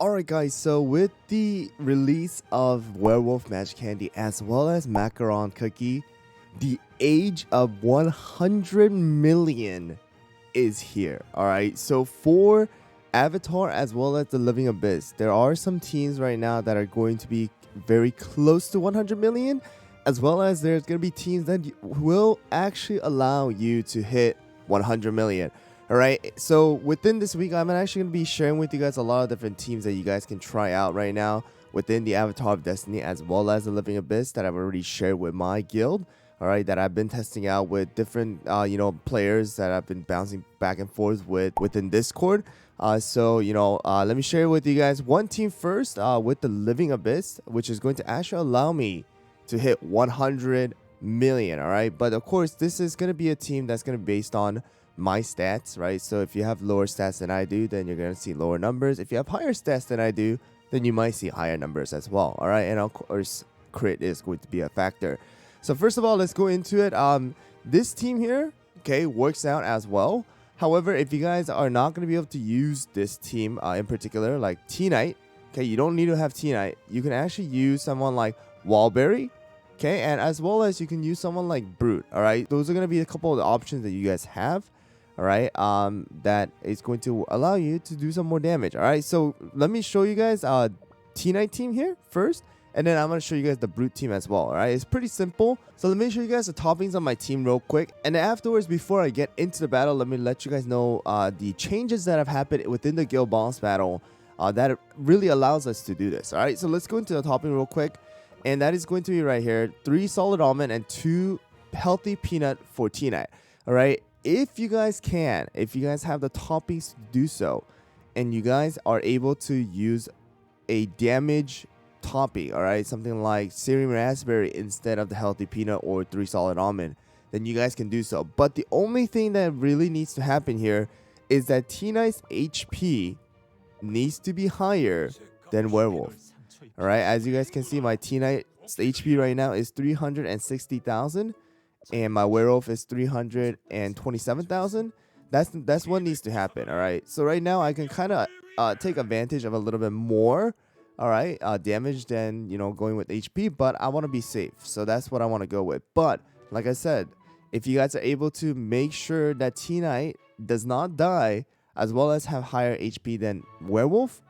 Alright guys, so with the release of Werewolf Magic Candy as well as Macaron Cookie, the age of 100 million is here. Alright, so for Avatar as well as the Living Abyss, there are some teams right now that are going to be very close to 100 million, as well as there's going to be teams that will actually allow you to hit 100 million. Alright, so within this week, I'm actually going to be sharing with you guys a lot of different teams that you guys can try out right now within the Avatar of Destiny as well as the Living Abyss that I've already shared with my guild. Alright, that I've been testing out with different, players that I've been bouncing back and forth with within Discord. Let me share with you guys one team first with the Living Abyss, which is going to actually allow me to hit 100 million. Alright, but of course, this is going to be a team that's going to be based on my stats, right? So if you have lower stats than I do, then you're going to see lower numbers. If you have higher stats than I do, then you might see higher numbers as well. All right, and of course, crit is going to be a factor. So first of all, let's go into it. This team here, okay, works out as well. However, if you guys are not going to be able to use this team in particular, like T-Knight, okay, you don't need to have T-Knight. You can actually use someone like Wallberry, okay, and as well as you can use someone like Brute. All right, those are going to be a couple of the options that you guys have. All right, that is going to allow you to do some more damage. All right, so let me show you guys T-Knight team here first, and then I'm going to show you guys the Brute team as well. All right, it's pretty simple. So let me show you guys the toppings on my team real quick, and then afterwards, before I get into the battle, let me let you guys know the changes that have happened within the guild boss battle that really allows us to do this. All right, so let's go into the topping real quick, and that is going to be right here: 3 solid almond and 2 healthy peanut for T-Knight. All right. If you guys have the toppings to do so, and you guys are able to use a damage topping, all right, something like searing raspberry instead of the healthy peanut or 3 solid almond, then you guys can do so. But the only thing that really needs to happen here is that T-Knight's HP needs to be higher than Werewolf. All right, as you guys can see, my T-Knight's HP right now is 360,000. And my Werewolf is 327,000. That's what needs to happen. All right. So right now I can kind of take advantage of a little bit more, all right, damage than going with HP, but I want to be safe. So that's what I want to go with. But like I said, if you guys are able to make sure that T-Knight does not die as well as have higher HP than Werewolf,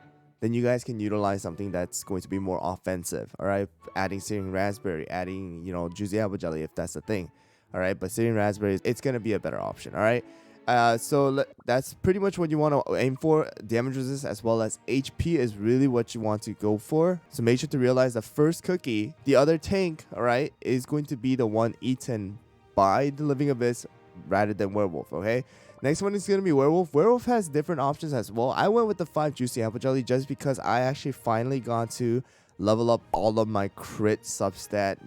then you guys can utilize something that's going to be more offensive. All right, adding searing raspberry, adding juicy apple jelly if that's the thing. All right, but searing raspberries, it's gonna be a better option. All right, that's pretty much what you want to aim for. Damage resist as well as HP is really what you want to go for. So make sure to realize the first cookie, the other tank, all right, is going to be the one eaten by the Living Abyss rather than Werewolf. Okay. Next one is going to be Werewolf. Werewolf has different options as well. I went with the 5 Juicy Apple Jelly just because I actually finally got to level up all of my crit substat,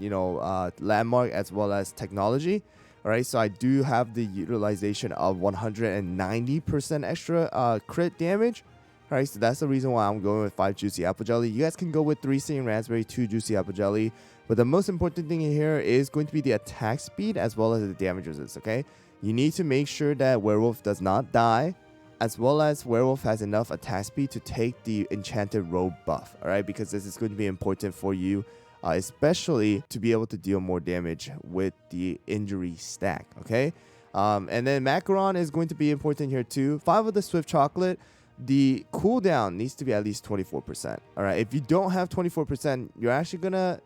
landmark as well as technology. All right, so I do have the utilization of 190% extra crit damage. All right, so that's the reason why I'm going with 5 Juicy Apple Jelly. You guys can go with 3 Searing Raspberry, 2 Juicy Apple Jelly. But the most important thing here is going to be the attack speed as well as the damage resist, okay? You need to make sure that Werewolf does not die, as well as Werewolf has enough attack speed to take the Enchanted Robe buff, alright? Because this is going to be important for you, especially to be able to deal more damage with the injury stack, okay? And then Macaron is going to be important here too. 5 of the Swift Chocolate, the cooldown needs to be at least 24%, alright? If you don't have 24%, you're actually going to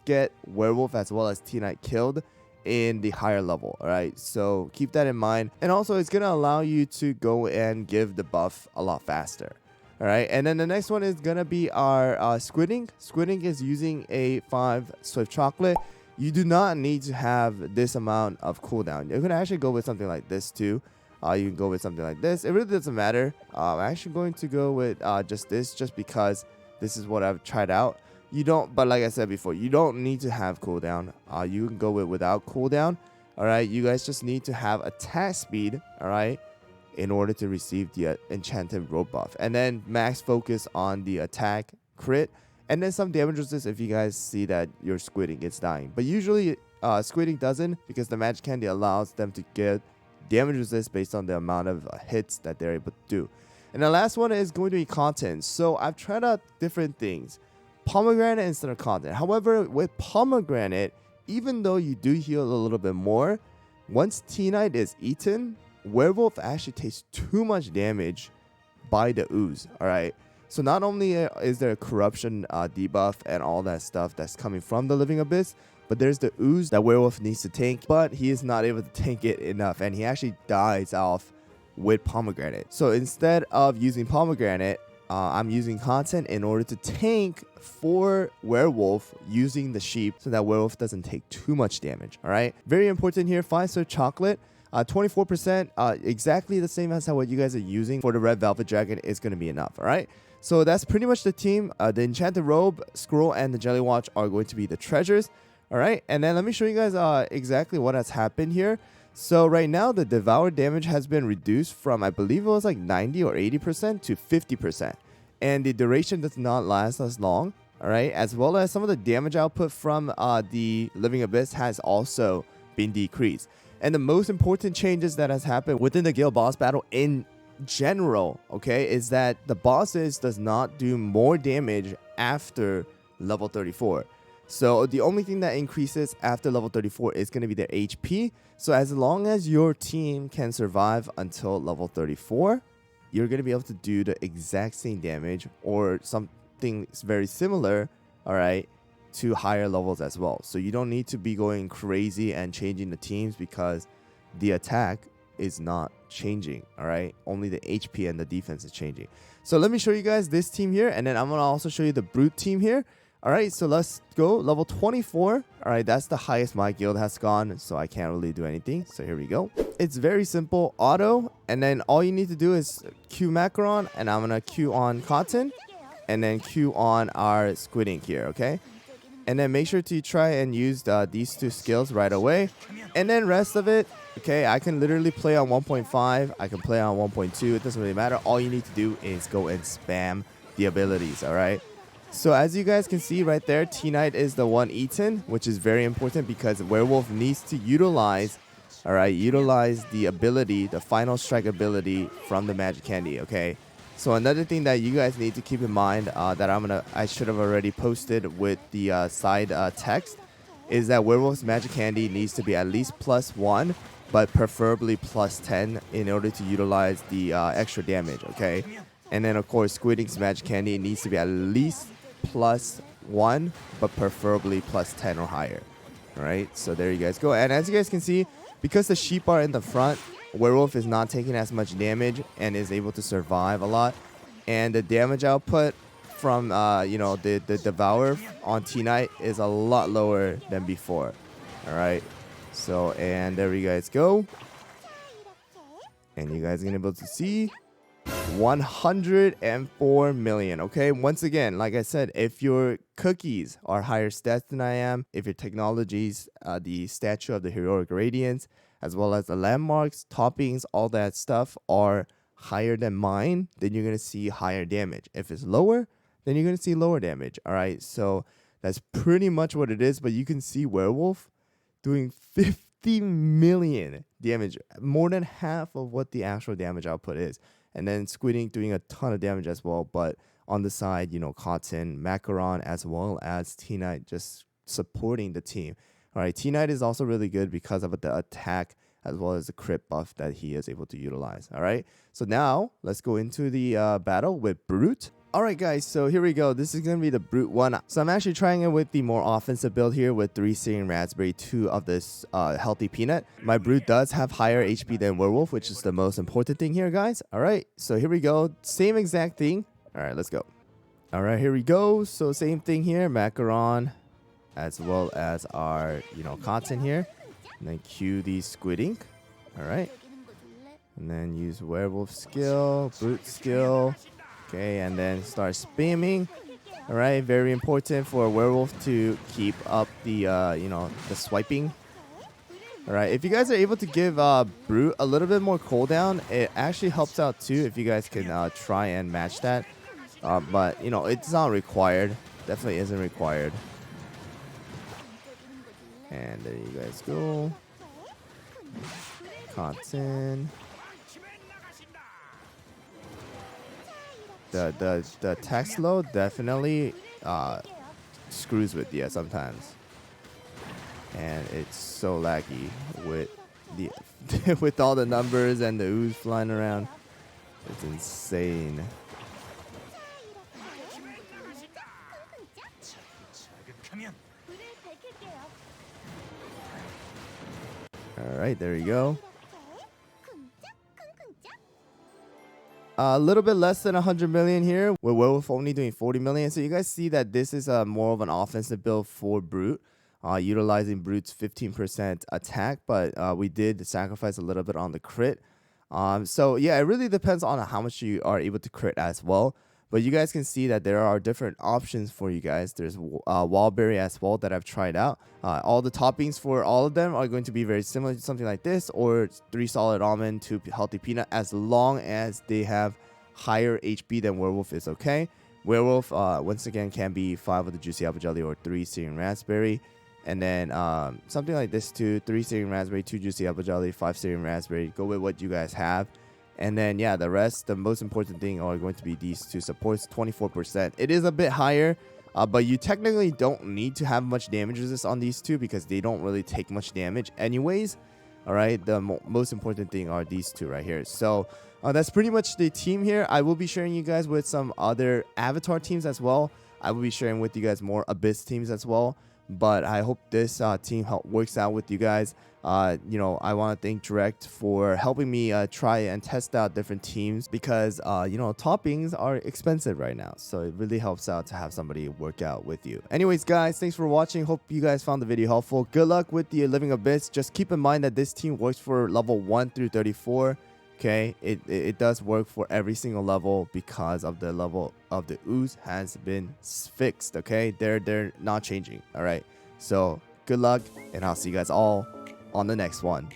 get Werewolf as well as T-Knight killed in the higher level. All right, so keep that in mind, and also it's gonna allow you to go and give the buff a lot faster. All right, and then the next one is gonna be our Squid. Squid is using a 5 Swift Chocolate. You do not need to have this amount of cooldown. You can actually go with something like this too. You can go with something like this. It really doesn't matter. I'm actually going to go with just this, just because this is what I've tried out. But like I said before, you don't need to have cooldown. You can go without cooldown. All right, you guys just need to have attack speed, all right, in order to receive the Enchanted Robe buff. And then max focus on the attack crit, and then some damage resist if you guys see that your Squid is dying. But usually Squid doesn't, because the Magic Candy allows them to get damage resist based on the amount of hits that they're able to do. And the last one is going to be content. So I've tried out different things. Pomegranate instead of content. However, with pomegranate, even though you do heal a little bit more, once T-Knight is eaten, Werewolf actually takes too much damage by the ooze. Alright. So not only is there a corruption debuff and all that stuff that's coming from the Living Abyss, but there's the ooze that Werewolf needs to tank, but he is not able to tank it enough, and he actually dies off with pomegranate. So instead of using pomegranate, I'm using content in order to tank for Werewolf using the sheep so that Werewolf doesn't take too much damage. All right, very important here. 5-star chocolate, 24%, exactly the same as how what you guys are using for the red velvet dragon is going to be enough. All right, so that's pretty much the team. The enchanted robe, scroll, and the jelly watch are going to be the treasures. All right, and then let me show you guys exactly what has happened here. So right now the devour damage has been reduced from, I believe it was like 90 or 80% to 50%, and the duration does not last as long. All right, as well as some of the damage output from the Living Abyss has also been decreased. And the most important changes that has happened within the guild boss battle in general, okay, is that the bosses does not do more damage after level 34. So the only thing that increases after level 34 is going to be their HP. So as long as your team can survive until level 34, you're going to be able to do the exact same damage or something very similar, all right, to higher levels as well. So you don't need to be going crazy and changing the teams because the attack is not changing, all right? Only the HP and the defense is changing. So let me show you guys this team here, and then I'm going to also show you the brute team here. All right, so let's go. Level 24. All right, that's the highest my guild has gone, so I can't really do anything. So here we go. It's very simple. Auto, and then all you need to do is Q Macaron, and I'm going to Q on Cotton, and then Q on our Squid Ink here, okay? And then make sure to try and use these two skills right away. And then rest of it, okay, I can literally play on 1.5. I can play on 1.2. It doesn't really matter. All you need to do is go and spam the abilities, all right? So as you guys can see right there, T-Knight is the one eaten, which is very important because Werewolf needs to utilize, all right, utilize the ability, the final strike ability from the magic candy, okay? So another thing that you guys need to keep in mind that I should have already posted with the side text is that Werewolf's magic candy needs to be at least +1, but preferably +10 in order to utilize the extra damage, okay? And then of course Squid Ink's magic candy needs to be at least +1, but preferably +10 or higher. All right, so there you guys go. And as you guys can see, because the sheep are in the front, Werewolf is not taking as much damage and is able to survive a lot. And the damage output from the Devourer on T-Knight is a lot lower than before. All right, so and there you guys go. And you guys are gonna be able to see 104 million. Okay, once again, like I said, if your cookies are higher stats than I am, if your technologies, the statue of the heroic radiance, as well as the landmarks, toppings, all that stuff are higher than mine, then you're gonna see higher damage. If it's lower, then you're gonna see lower damage. All right, so that's pretty much what it is. But you can see Werewolf doing 50 million damage, more than half of what the actual damage output is. And then Squid Ink doing a ton of damage as well. But on the side, Cotton, Macaron, as well as T-Knight just supporting the team. All right, T-Knight is also really good because of the attack as well as the crit buff that he is able to utilize. All right, so now let's go into the battle with Brute. All right, guys, so here we go. This is going to be the Brute one. So I'm actually trying it with the more offensive build here with 3 Searing Raspberry, 2 of this Healthy Peanut. My Brute does have higher HP than Werewolf, which is the most important thing here, guys. All right, so here we go. Same exact thing. All right, let's go. All right, here we go. So same thing here, Macaron, as well as our, Cotton here. And then cue the Squid Ink. All right. And then use Werewolf skill, Brute skill. Okay, and then start spamming. All right, very important for a Werewolf to keep up the the swiping. All right, if you guys are able to give Brute a little bit more cooldown, it actually helps out too. If you guys can try and match that, but it's not required. Definitely isn't required. And there you guys go. Cotton. The text load definitely screws with you sometimes, and it's so laggy with the with all the numbers and the ooze flying around. It's insane. All right, there you go. A little bit less than 100 million here, with Werewolf only doing 40 million. So you guys see that this is more of an offensive build for Brute, utilizing Brute's 15% attack, but we did sacrifice a little bit on the crit. So yeah, it really depends on how much you are able to crit as well. But you guys can see that there are different options for you guys. There's Wallberry as well that I've tried out. All the toppings for all of them are going to be very similar to something like this, or 3 solid almond, 2 healthy peanut, as long as they have higher HP than Werewolf is okay. Werewolf, once again, can be 5 with the juicy apple jelly or 3 searing raspberry. And then something like this too, 3 searing raspberry, 2 juicy apple jelly, 5 searing raspberry. Go with what you guys have. And then, yeah, the rest, the most important thing are going to be these two supports, 24%. It is a bit higher, but you technically don't need to have much damage resist on these two because they don't really take much damage anyways. All right, the most important thing are these two right here. So that's pretty much the team here. I will be sharing you guys with some other avatar teams as well. I will be sharing with you guys more Abyss teams as well. But I hope this team works out with you guys. You know, I want to thank Direct for helping me try and test out different teams because, you know, toppings are expensive right now. So it really helps out to have somebody work out with you. Anyways, guys, thanks for watching. Hope you guys found the video helpful. Good luck with the Living Abyss. Just keep in mind that this team works for level 1 through 34. Okay, it does work for every single level because of the level of the ooze has been fixed. Okay, they're not changing. All right, so good luck, and I'll see you guys all on the next one.